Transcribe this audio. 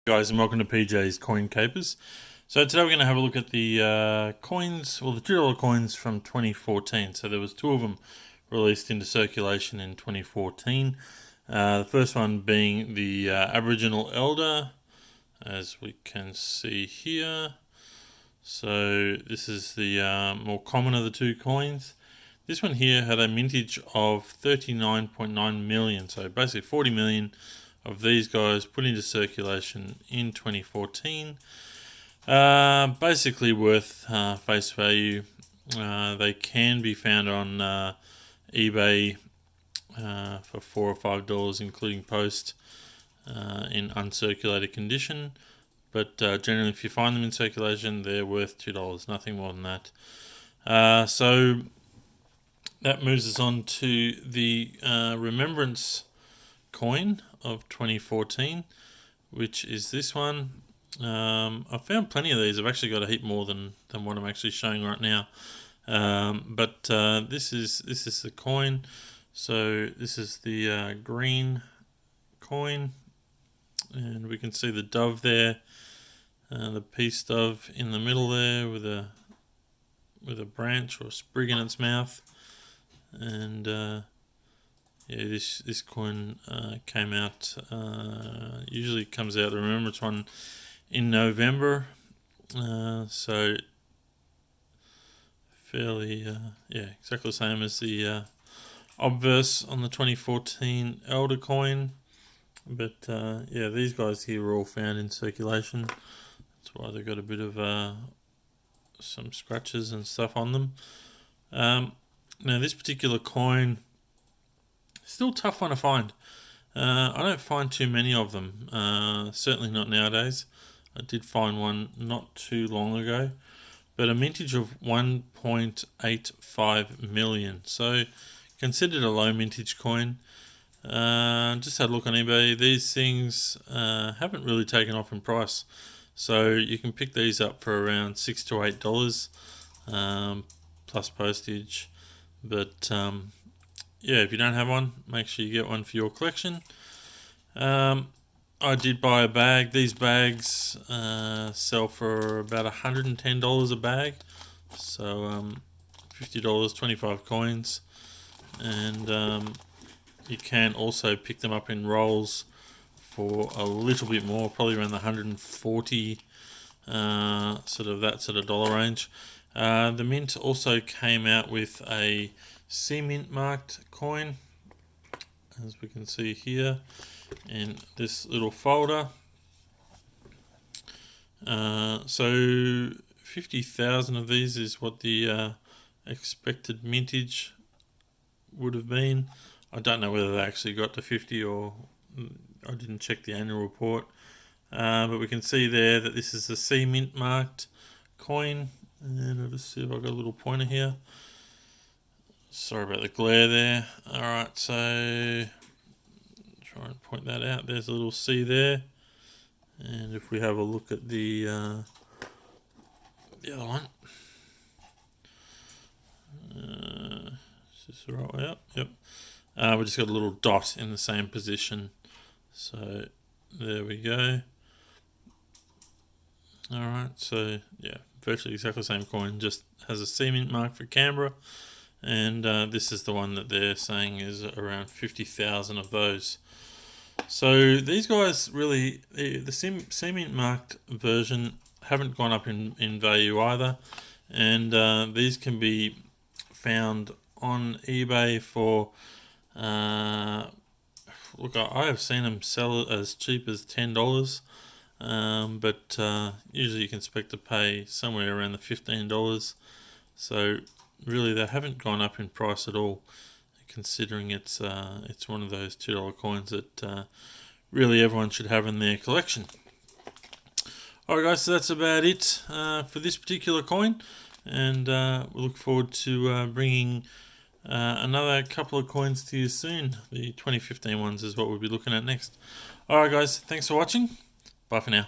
Guys, and welcome to PJ's Coin Capers. So today we're going to have a look at the coins, well, the $2 coins from 2014. So there was two of them released into circulation in 2014. The first one being the Aboriginal Elder, as we can see here. So this is the more common of the two coins. This one here had a mintage of 39.9 million, so basically 40 million of these guys put into circulation in 2014. Basically worth face value. They can be found on eBay for $4 or $5, including post, in uncirculated condition. But generally, if you find them in circulation, they're worth $2, nothing more than that. So that moves us on to the Remembrance coin of 2014, which is this one. I've found plenty of these. I've actually got a heap more than what I'm actually showing right now. But this is the coin. So this is the green coin, and we can see the dove there, the peace dove in the middle there with a branch or a sprig in its mouth, and yeah, this coin came out, usually comes out, the Remembrance one, in November. So fairly, yeah, exactly the same as the obverse on the 2014 Elder coin. But yeah, these guys here were all found in circulation. That's why they've got a bit of some scratches and stuff on them. Now this particular coin, still a tough one to find. I don't find too many of them, certainly not nowadays. I did find one not too long ago, but a mintage of 1.85 million. So considered a low mintage coin. Just had a look on eBay. These things haven't really taken off in price. So you can pick these up for around $6 to $8 plus postage. But yeah, if you don't have one, make sure you get one for your collection. I did buy a bag. These bags sell for about $110 a bag. So $50, 25 coins. And you can also pick them up in rolls for a little bit more, probably around the 140, sort of dollar range. The mint also came out with a C-mint marked coin, as we can see here in this little folder. So 50,000 of these is what the expected mintage would have been. I don't know whether they actually got to 50, or I didn't check the annual report. But we can see there that this is a C-mint marked coin, and I'll just see if I've got a little pointer here. Sorry about the glare there. Alright, so try and point that out. There's a little C there. And if we have a look at the other one. Is this the right way up? Yep. We just got a little dot in the same position. So there we go. Alright, so yeah, virtually exactly the same coin, just has a C-mint mark for Canberra. And this is the one that they're saying is around 50,000 of those. So these guys really, the C-mint marked version haven't gone up in value either. And these can be found on eBay for, look, I have seen them sell as cheap as $10. But usually you can expect to pay somewhere around the $15. So really, they haven't gone up in price at all, considering it's one of those $2 coins that really everyone should have in their collection. Alright guys, so that's about it for this particular coin, and we look forward to bringing another couple of coins to you soon. The 2015 ones is what we'll be looking at next. Alright guys, thanks for watching. Bye for now.